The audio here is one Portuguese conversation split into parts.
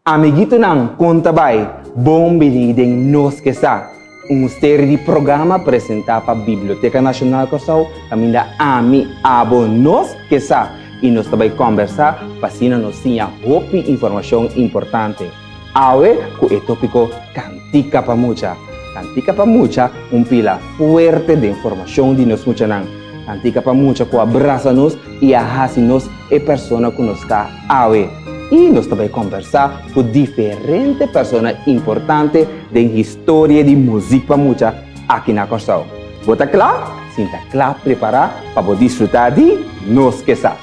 Amiguito nang kontabay, bom binideng nos kesa. Série de programa apresentado para a Biblioteca Nacional Corsau, caminha ami abo nos kesa. E nós também conversar para assim nós tinha roupa informação importante. Awe, com o tópico Cantica pa Mucha. Cantica pa Mucha, pila fuerte de informação de nós mucha nang. Cantica pa Mucha, com abraça-nos e arrasa-nos e persona que nos está awe. E nós também conversar com diferentes pessoas importantes da história de música para muita aqui na Corsau. Bota claro? Sinta claro, preparar para poder desfrutar de Nos Que Sa.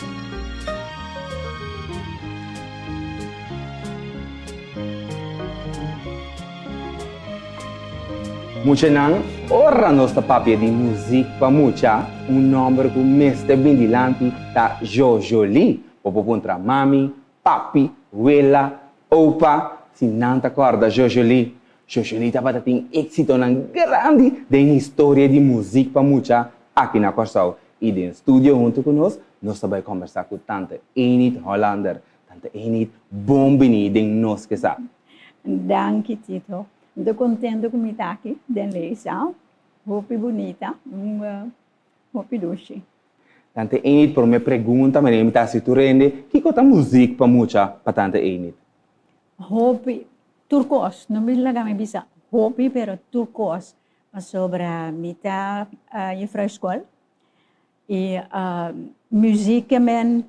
Muita não, ora nossa papia de música para muita, nome que o mestre bindilante da Jojoli, para contra mami, papi, wela, opa, se não te acorda, Jojoli. Jojoli estava tendo êxito grande da história de música para muita aqui na Corsau. E no estúdio junto conosco, nós vamos conversar com tante Enid Hollander, tante Enid, bom venir em Nos Que Sa. Danke, Tito. Estou contente com estar aqui, dentro da lição. Roupa bonita, roupa doce. Tante Enid, por minha pergunta, mas me está se turende, que conta música para muita para tante Enid? Roupa turcos, não me lembro me bisa. Roupa, pero turcos. Sobre mita juffrouw escola. E música men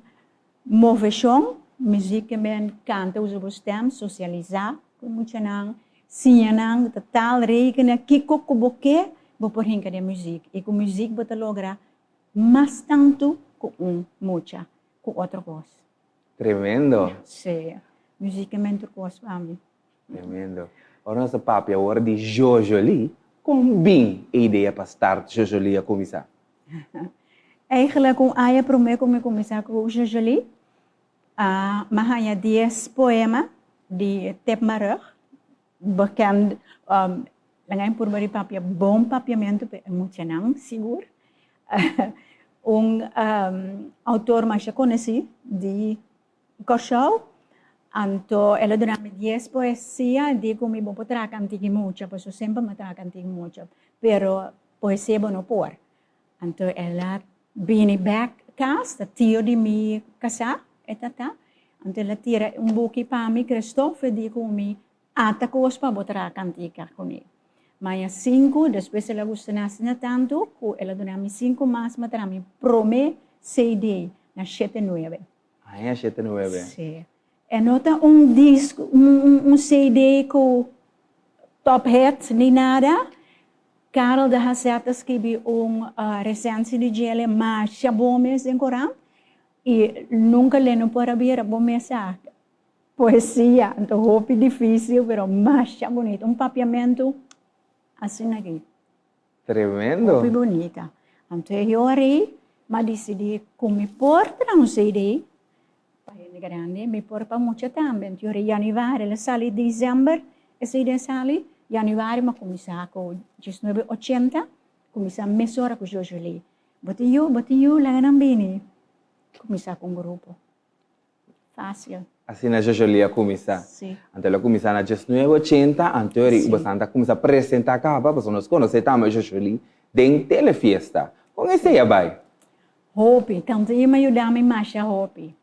moveção, música men canta usa o stem, socializar, com muita não. Sim, não, total rekenen, kiko kuboke, vou por rinca de música. E com música você logra mais tanto com mucha, com outra coisa. Tremendo. Sim, música men turcos para mim. Tremendo. Ora nossa papi, a hora de Jojoli, combina a ideia para start Jojoli a começar. Eigenlijk com a promessa como começar com Jojoli, mas há 10 poemas de Tepmarug. Bekend, lang por bari papia bom papiamento muito não seguro. Autor mais conhecido de Corsau, então ela durante 10 poesia de como eu vou trazer cantiga muito, porque eu sempre me trago cantiga muito, pero poesia não por. Então ela vem back casa, tio de mi casa, etata. Então ela tira buque para mim, Christophe, de como atacos para botar cantica com ele. Mas 5, depois ela gosta de tanto, que ela dona-me 5 mais, mas ela promete CD na 79. Ah, é 79? Sim. E nota disco, CD com top hits, nem nada. Carol da Hazeta escreveu recensão de gele, mas bom mês em Corão. E nunca lendo para ver bom mês. Poesia, então roupa difícil, pero mais bonito. Papiamento assim aqui. Tremendo. Roupa bonita. Então eu aí, mas decidi como porta um CD, para grande, me porta para muito também. Eu aí januário, ela sali dezembro, esse CD sali, januário, mas começar com 1980, começar a mesura com Jojoli. Botinho, lá na Bini, começar com um grupo. Fácil. Assim na Jojoli a começar. Sim. Então ela começar na 1980, então ela bastante começar a apresentar cá, para nós conhecer também Jojoli dentro da telefiesta. Com esse aí vai. Hopi, tanto eu me ajudar mais a Hopi.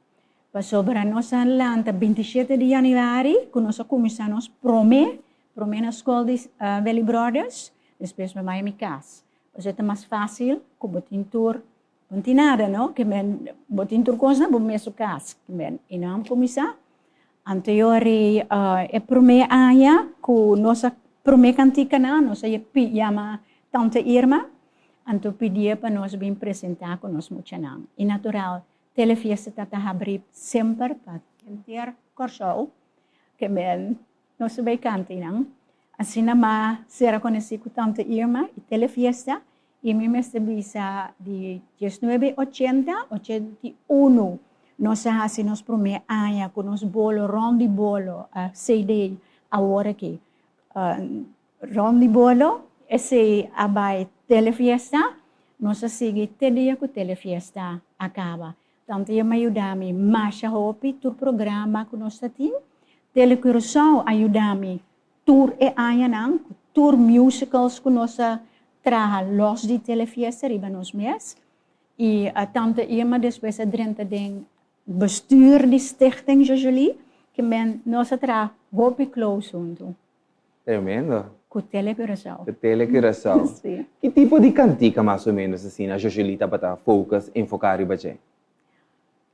Para sobre nossa lanta 27 de januário, que nós começamos prome na escola de Valley Brothers, depois para Miami Cas. Para ser mais fácil, com botin tour. Não tem nada, não? Que men botin turcos na bom meso cas, que men inam começar. Anteriori é prome aya, com nossa prome cantica na, nossa chama tante Irma, anto pedia para nós bem apresentar com nós muito não. E natural, telefiesta tata abrir sempre para cantar Corsau, que men nós bem cante não. Assim na será conhecido com tante Irma e telefiesta. E me bisa de 1980, 81, nós hacemos primeira aya com nos bolo, rondi bolo, CD, agora aqui. Rondi bolo, esse abai telefiesta, nós sigue dia que telefiesta acaba. Tanto eu me ajudar mais a hopi, tu programa que nós temos, Telecurso ayudami. Tour e ayanang, tour musicals que nós traga los de telefiesta riba nos mes. E a tante Irma depois drenta den bestuur de stichting Jojolie, que men nós traga hopi close junto. Tremendo. Com Telecurso. De Telecurso. Sim. Que tipo de cantica, mais ou menos, assim, a Jojolita para focus, enfocar e bater?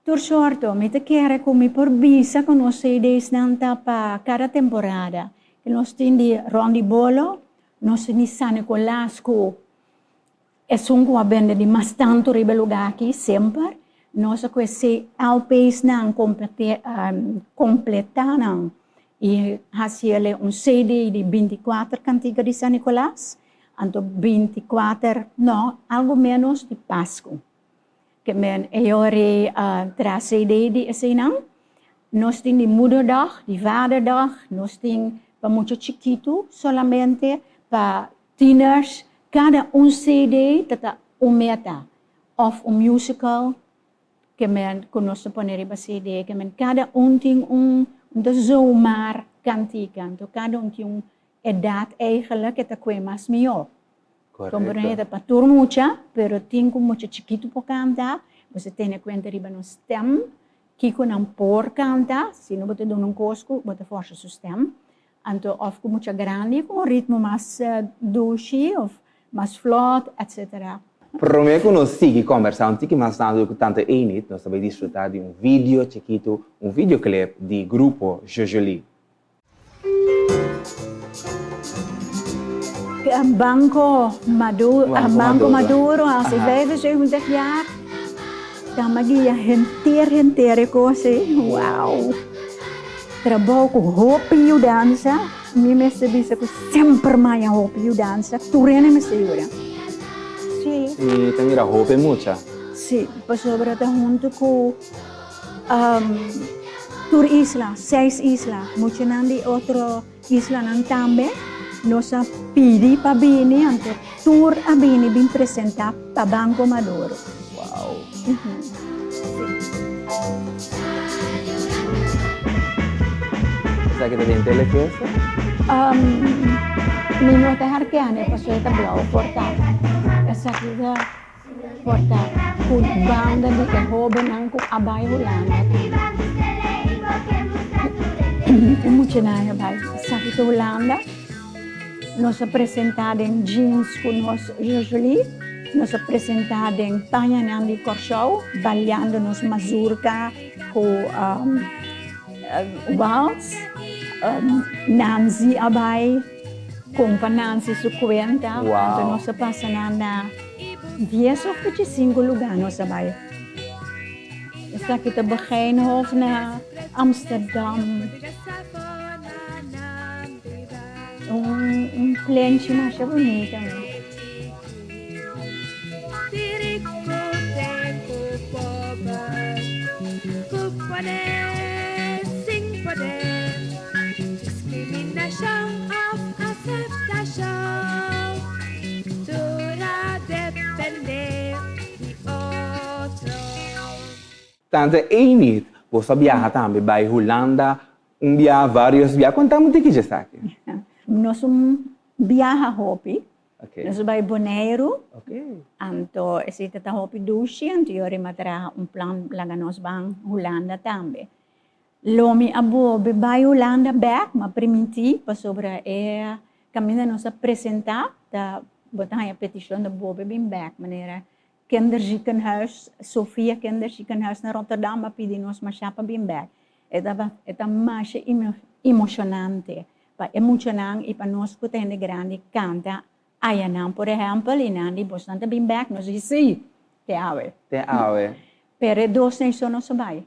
Por sorte, me te quero comer por visa que nós CDs nanta para cada temporada. Que nós temos de Rondi Bolo, nós temos San Nicolás, que é um abende de mais tanto lugar aqui, sempre. Nós conhecemos LPs não completar e fazia CD de 24 cantigas de San Nicolás, então 24, não, algo menos de Páscoa. Que men eore tra CD di esenang, nós temos de moederdag, de vaderdag, nós temos para muito chiquito, solamente para tieners, cada CD tata meta of musical, que men conosco poner para CD, que men cada tem de zomaar cantica, então cada tem edad eigenlijk que te mais melhor. Compreende? Para tur mucha, pero tengo mucho chiquito por cantar. Você tem cuenta riba no stem, que com não por cantar, se não botar um cosco, botar força o stem. Então, of com mucha grande, com ritmo mais doce, of mais flot, etc. Prometo que nós seguimos conversando, que mais nada com tanta enit, nós vamos desfrutar de vídeo chiquito, videoclip de grupo Jojolie. Ang Bangko Maduro, hace 75 jaar. Tamagia hentere cose. Wow. Trabalho com roupa e dança. Me bisa ko sempre mais roupa e dança. Turene me segura. Sim. E tem roupa mucha. Sim, pasobra ta junto com Tour Isla, 6 isla. Mucho nandi otro isla nan tambe. Nós pedi para bini, então tour a bini bem apresentar para Banco Maduro. Uau! Sabe que tem telefiesta? Minha terra que é, passou esta blau portal. Essa aqui é portal. Com banda de que rouba não com abai Holanda. É muito nada, vai. Essa aqui é Holanda. Nós apresentamos em jeans com nós Jojolie, nós apresentamos em Panhanan de Corchou, balhando nos mazurka com vals, Nancy Abay, com Nancy Sucuenta, então nós passamos na 10 ou 25 lugares nós Abay. Esta aqui está Begijnhof na Amsterdam. Plente mais bonita, né? Tanto enit, você viaja também para Holanda, dia vários viagens. Contamos de que já está aqui. Nós viaja hopi. Okay. Nós vai Bonaire. Okay. Então, esse tata hopi dushi, então eu rematra plan laga nós bang Holanda também. Lomi abo vai Holanda back, mas primiti para sobre caminho nós apresentar da botar a petição da bobe bem back maneira kinderziekenhuis Sofia kinderziekenhuis na Rotterdam maar pedi nós maar chapa bem back. Eta mais emocionante. Pa emocionang ipa nós que tem grande canta ayanang por exemplo inandi bastante bem back nós disse te awe pero dos nem sono sabay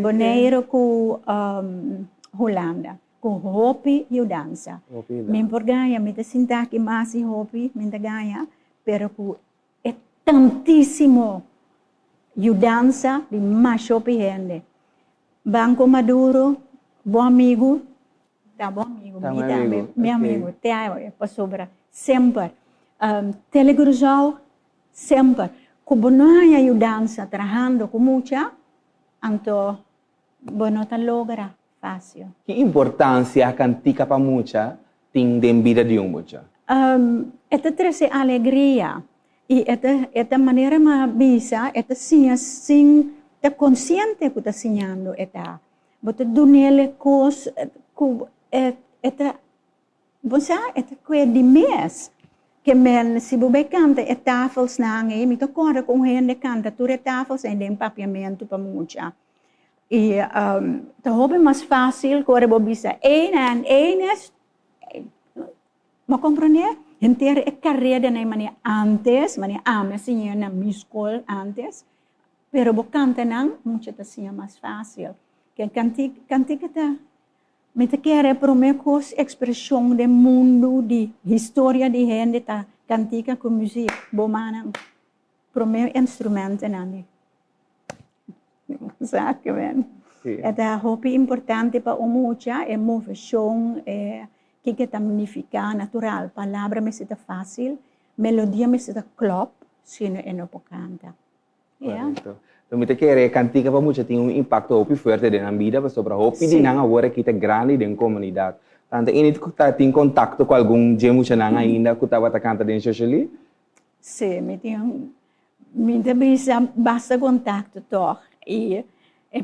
Bonaire com Holanda com hopi e dança me porgaya me te sinta que mais hopi me te ganha pero com é tantíssimo e dança de mais hopi gente Banco Maduro bom amigo. Tá bom, amigo. Meu amigo. Te amo, pasobra. Sempre. Telecurso, sempre. Como não há dança, trabalhando com muita, então, não está logra. fácil. Que importância cantica para mucha tem na vida de mucha? Esta traz alegria. E esta maneira bisa, esta sim, ta consciente que está sinhando esta. Bota dunele cos, esta, você, esta coisa de mês. Que men, se você canta, é tafels na angay, me toca com gente canta, tu é tafels e tem papiamento para mucha. E, ta hope mais fácil, que você bisa, eines, ma compreender? Inteira é carreira na mania antes, mania assim na minha escola antes, pero bo canta nang mucha assim mais fácil. Que cantica ta me te quer promecos expressão do mundo, de história de gente ta cantica com música, bo manang prome instrumento nani. Sabe, men? É hope importante para o mucha, é moveção, que está magnificar natural. Palavra me está fácil, melodia me está klop, sino é não canta. Yeah. Então, me quer cantica para mucha tem impacto hope forte na vida, para sobre hope de nanga agora que está grande na comunidade. Tanto init que está em contato com algum gemu nanga ainda que estava canta dentro socially? Sim, me bisa basta contato toch e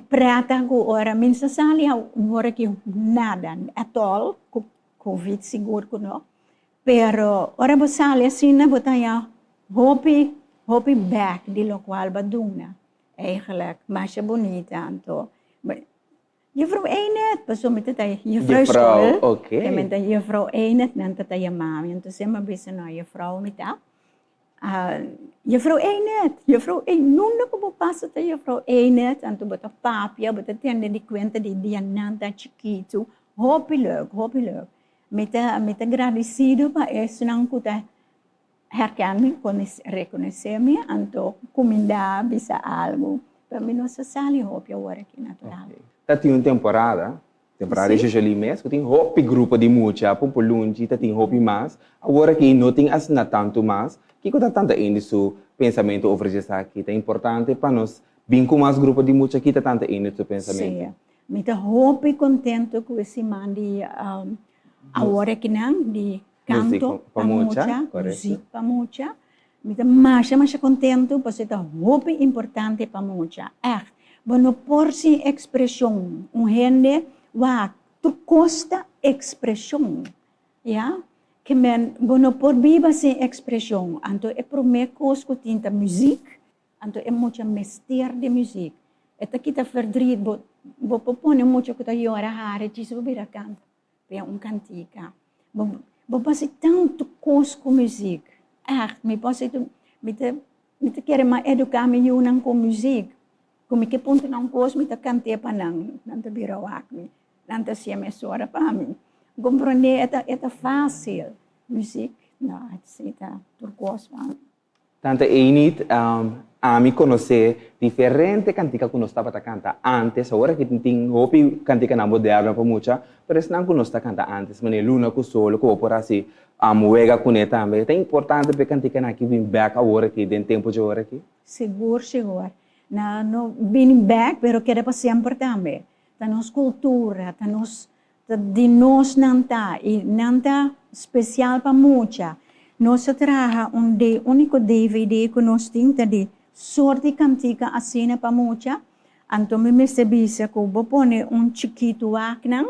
prata com ora minsa sali agora que nada at all COVID seguro que não. Pero ora basali assim na botaya hopi back di lo qual baduna. Eigenlijk mas bonita anto. Juffrouw Einet, pas om te tayo juffrouw school. Okay. Kaya juffrouw Einet nanta tayo mami. Anto siya mabisa na juffrouw mita. Juffrouw Einet, nuna ko papasa tayo juffrouw Einet. Anto bata papia, bata tiende di kwenta di Diananta chiquito. Hopi leuk. Meta agradecido pa nang kuta herkenning, reconhecer-me, anto comida bisa algo. Para mim não se sali hopi agora aqui natural. Tá tem uma temporada de social mês, que tem hopi grupo de mucha, por lunch, tá tem hopi mais. Agora que não tem assim tanto mais, que tá tanto ainda seu pensamento over essa aqui, é importante para nós vir com mais grupo de mucha que tá tanto ainda seu pensamento. Sim. Me tá hopi contento com esse man de agora que não de canto para mucha, música para mucha. Me tá mais contento, porque tá hopi importante para mucha. Bueno, por si expressão, gente tu costa expressão, ja? Que men, bueno, por viva sem expressão, anto é promecos que tinta música, anto é muita mestre de música. Eta kita verdriet, bo popone mucho que ta yora hare, disso vira canta, é cantica. Bo pasi tanto cos com música. Me pasi me te quer mais educar me yunang com música. Como que ponto não cos me te cante pa nang te vira wakmi, nanta siya mesora pa mi. Compreender é fácil. Música, não, é turcos pa. Tanto init a me conhecer diferente cantica que nós estava a cantar antes, agora que tem hopi cantica na moderna para mucha, mas não que nós está canta antes, mas luna com solo, que por assim a moega com ele também. É importante para cantica na que vem back agora que tem tempo de agora aqui. Seguro. No vem back, pero queda para sempre também. Tá nos cultura, tá nos de nós nanta e nanta especial para mucha. Nós traga único DVD que nós temos de sorte cantica assim para mucha. Então me sebisa que vou pôr chiquito aknang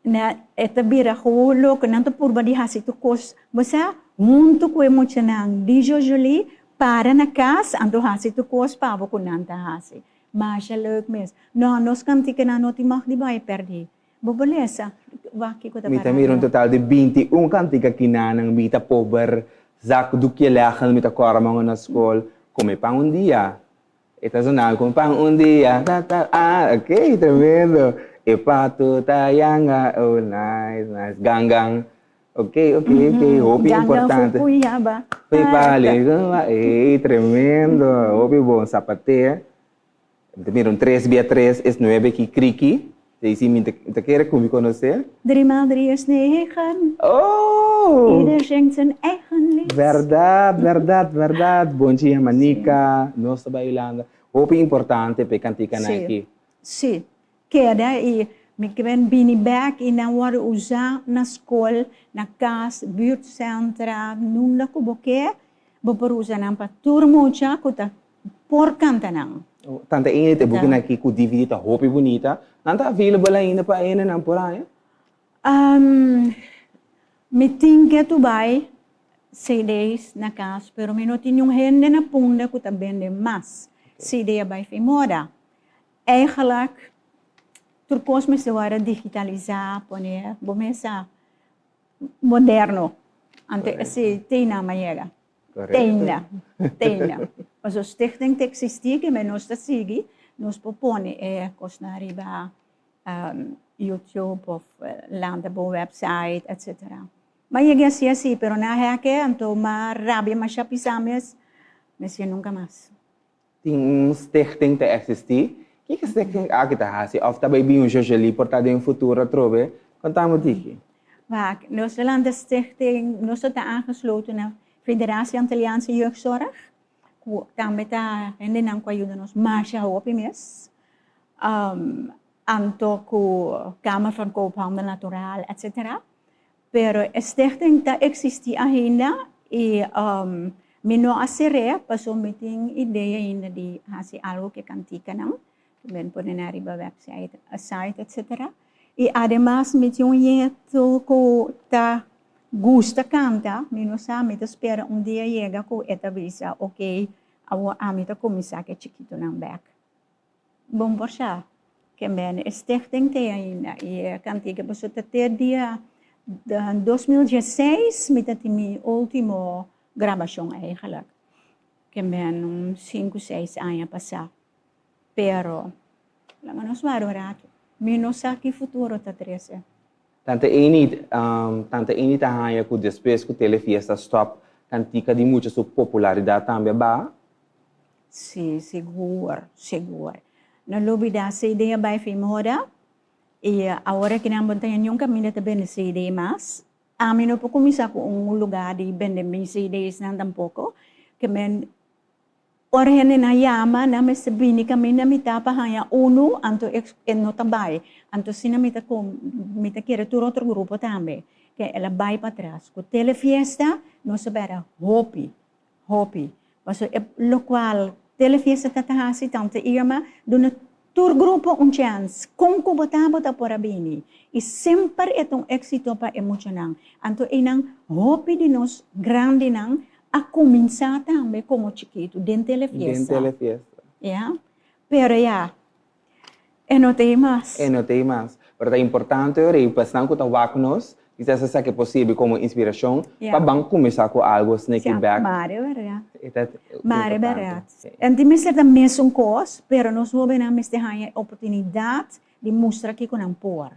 na eta bira holo que não por badi hasi tu kos. Você junto com mucha nang di jojoli para na casa ando hasi tu kos pa vou com nanta hasi. Mas é leuk mes. Não nós cantica na noti mag di vai perdi. Bobolesa, waki ko ta Mita mayroon total de 21 cantica kinanang mita pober zak dukyelahan mita kora mga na school come pang un dia. Ita zonal come pang un dia. Okay, tremendo. E pato tayanga, oh nice. Ganggang. Okay. Hopi importante. Fukuyaba. Pali, tremendo. Hopi bom sapate. Mayroon 3 via 3 is 9 ki kriki. Daisy, te quer que me conhecer? 3 maal 3 is 9. Oh! Ieder zingt zijn eigen lied. Verdade. Bom dia, Manica. Nossa bailanda. Hope importante para cantica aqui. Sim. queda e me ben binibek e na wara usar na escola, na casa, buurtcentra, nunda ko boke, boperusa nang paturmucha kuta por cantanang. Tanta init, bukin na kiku DVD ta hopi bonita. Nanta available ainda pa ina nang poraya? Me tinha tu buy CDs na casa, pero me não tinha gente na punda que também de mais CD bij moda. Eigenlijk, turcos me se wara digitalizar, poner, bomesa moderno. Ante esse tena maiega. Tena. Mas o stichting te existir que me nos sigue, nos propone costa arriba YouTube of landable website, etc. Mas eu assim assim, pero na é que anto ma rabia mas chapisames, mas eu nunca mais. Ting stichting te existir. Que stichting kita hasi? Of tabay bi un socially portado em futuro trobe. Contamos tiki. Waar, nós landen stichting, nós está aangesloten na Federatie Antilliaanse Jeugdzorg. Daarmee daar en dan kan je ons marcha op mes. Anto ku Kamer van Koophandel Naturaal, etc. Pero a stichting ta existe ainda e me no haceré paso meeting ideia ainda de hacer algo que cantica não. Ben poner arriba website, a site, etc. E además me tinha jeito que ta gusta canta, me não sabe, me espera dia chega com esta visa, ok, a me ta começar que chiquito não back. Bom por já, que ben stichting tem ainda e a cantica passou até dia 2016, me ta minha última gravação eigenlijk, que ben 5, 6 anos passar. Pero, la manos rato. Me não sabe que futuro tá trece. Tanta init a hanya ku depois que telefiesta stop cantica de muita sua popularidade também ba? Sim, seguro. Na lobby da CD by Fimoda e agora que não tem nenhum caminho também de CD mas a mim não pode começar com lugar de vender minhas CDs não tampouco que men orhen na yama na me sabini kami na mitapa hanya uno anto no tabay anto sina mita kira tur outro grupo tambe que ela vai para trás com telefiesta no sabera hopi paso lo qual telefiesta tatahasi tanta Irma dona tur grupo chance com bota por abini e sempre etong éxito pa emocionang anto inang hopi de nos grande nang a começar também como chiquito, dentro da fiesta. Yeah? Pero ya, não tem mais. Não tem mais. Pero é importante, e passando com o nos, quizás essa que é possível como inspiração, para começar com algo, sneaking back. Mare verdade. E me certa mesmo coisa, pero nós vamos na mesma oportunidade de mostrar que com ampor.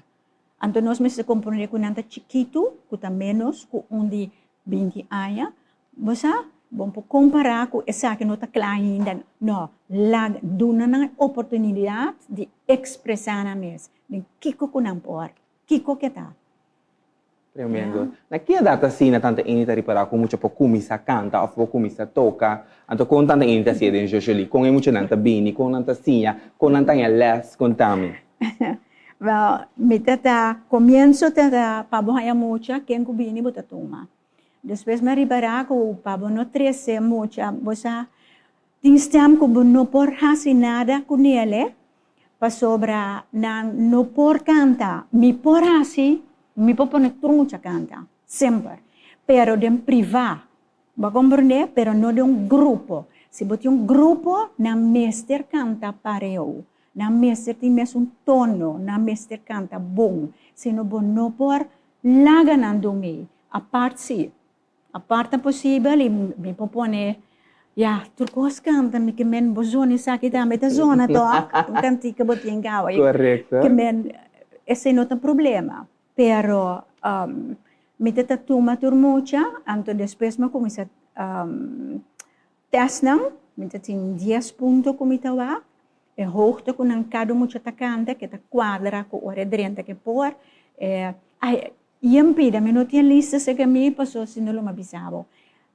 Então nós me se compreender com nanta chiquito, com menos, com de 20 anos, Bosa, bom po comparar com essa que não está clara ainda, não, lá duna na oportunidade de expressar na mesa, de kiko ko nang por, kiko kita. Tremendo. Na que data assim na tanta inita para com muita pouco missa canta ou pouco missa toca, então com tanta inita assim de jojoli, com muito nanta bini, com nanta sinha, com nanta les, contame. Well, mitata comienzo tata pabohaya mucha, quem kubini botatuma. Depois me ribará com o pabo no 13 mucha, bosa tinstam ko no por hasi nada com ele, pa sobra na no por canta, mi por hasi, mi por pone mucha canta, sempre. Pero de privado, va compreender, pero no de grupo. Se bote grupo, na mester canta para eu, na mester tem mesmo tono, na mester canta bom, se no bom no por laga nandomi, a parte a parte possível e me propone turcos canta me que men bozoni sa kita meta zona to canti que botin gawa correcto que men esse não tem problema pero me teta tuma turmucha anto depois me começa test não me tem 10 pontos como itawa e hoogte com um cada mucha canta que ta quadra com ore 30 que por Yampi, da minuto yan lista sa kami, paso sinulong mabisabo.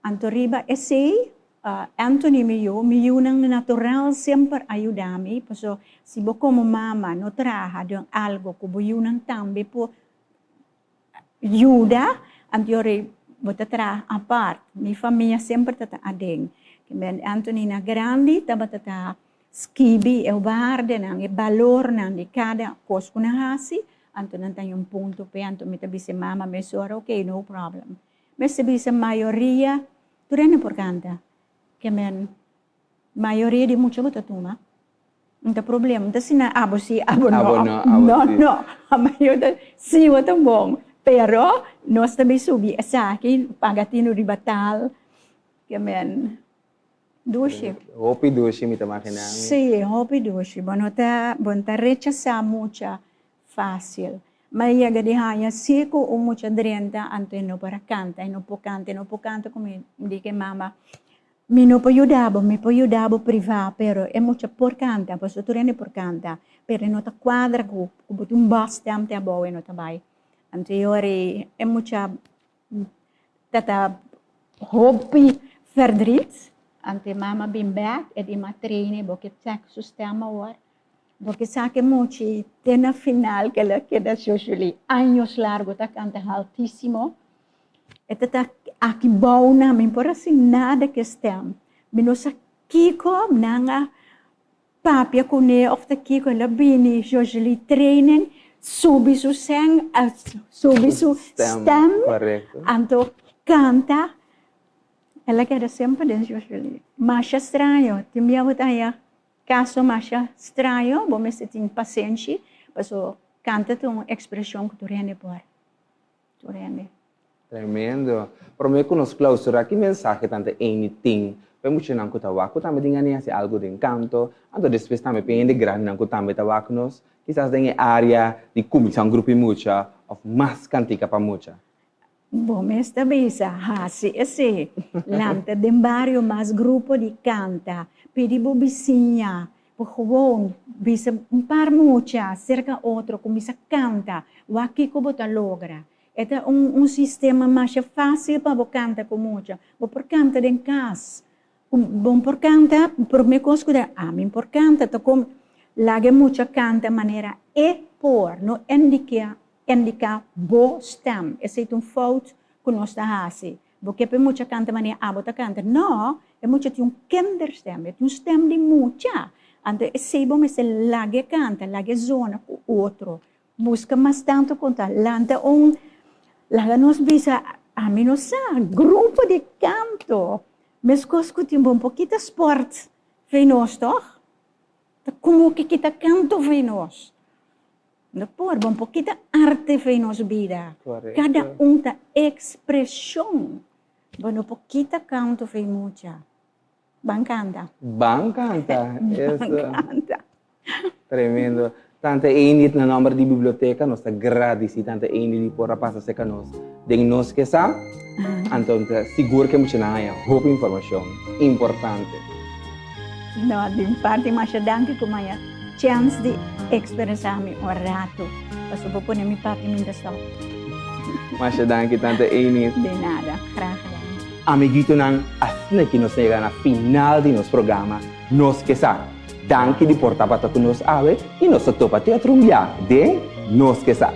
Anto riba, essay, Anthony miyo nang natural sempre ayudami. So, si bo como mama no traha de algo kubo yun nang tambi po ayuda, antiore bota tra apart. Mi famiglia sempre tata adeng. Ben Anthony na grandi taba tata skibi e waarde nang e valor nang di cada cos kuna hasi. Anto nantang yung punto pe anto mitabise mama me sora okay no problem. Me sabise mayoria turene por canta. Que men maioria de mucha bota tuma. Não tem problema. Não tem abo si, abo no. No. A maioria si bota bom. Pero nós também subi essa aqui pagatino de batal. Que men dushi. Hopi dushi mita makina. Sim, hopi dushi. Bonta rechazar mucha fácil. Mas ia de haya seco ou mucha drenta anto no para canta, no pocanta como dice mama. Mi no può aiutare privare, però è molto porcanta, posso tornare porcanta, per non ta quadra con un basta amte a boe no tabai. Anteriore è molto tata hobby verdriet, ante mama been back e di matrine boke tak sistema war. Boke sa che mochi tena final che la che da socially años largo ta canta altissimo. E tata aqui bom na me por assim nada que estem. Minosa kiko nanga papia kone of the kiko la bini usually training subi su sang subi su stem anto canta ela quer sempre dentro usually. Masha estranho, ti mi avutaya caso masha estranho, bom me setin paciente, paso canta tu expressão que tu rende por. Tu rende. Tremendo. Para mim, quando nos clausura, que mensagem tanto anything. Para mim, não que tawa, que também tinha nem algo de encanto. Então, depois também pende grande não que também tawa que nós. Quizás tem área de comissão grupo mucha, ou mais cantica para mucha. Bom, esta bisa hasi esse lanta de barrio mais grupo de canta, pedi bobicinha, por gewoon bisa par mucha, cerca outro começa canta, o aqui como ta logra. É sistema mais fácil para cantar com muita. Vou por cantar em casa. Bom por cantar, por me considerar, me por cantar, tá como laga muita canta maneira por, não indica bo stem. Esse é fout que nós está assim. Porque para muita canta maneira bota canta. Não, é muita tem kinderstem, é stem de muita. Então, esse bom esse laga canta, laga zona com outro. Busca mais tanto conta, lanta Laga nos bisa, mim não sabe, grupo de canto. Mas coisas um pouquinho sport, vem nós, toch? Como que kita canto vem nós? Depois, um pouquinho arte vem nós vida. Cada tá expressão. Um pouquinho canto vem muita. Bancanta. Bancanta. Tremendo. Tante init na number di biblioteca, nós está gradisi tante init di porra passa seca nós. Den nós que sa, então seguro que muito na hope informação importante. No, din parte mais danke com a chance de expressar me um rato. Passo por pôr minha parte minha só. Mas danke tante init. De nada, graag. Amiguito nang asne que nós chega na final de nosso programa, nós que sa. Danke di porta pata ku nos ave e nos topa teatro de nos que sa.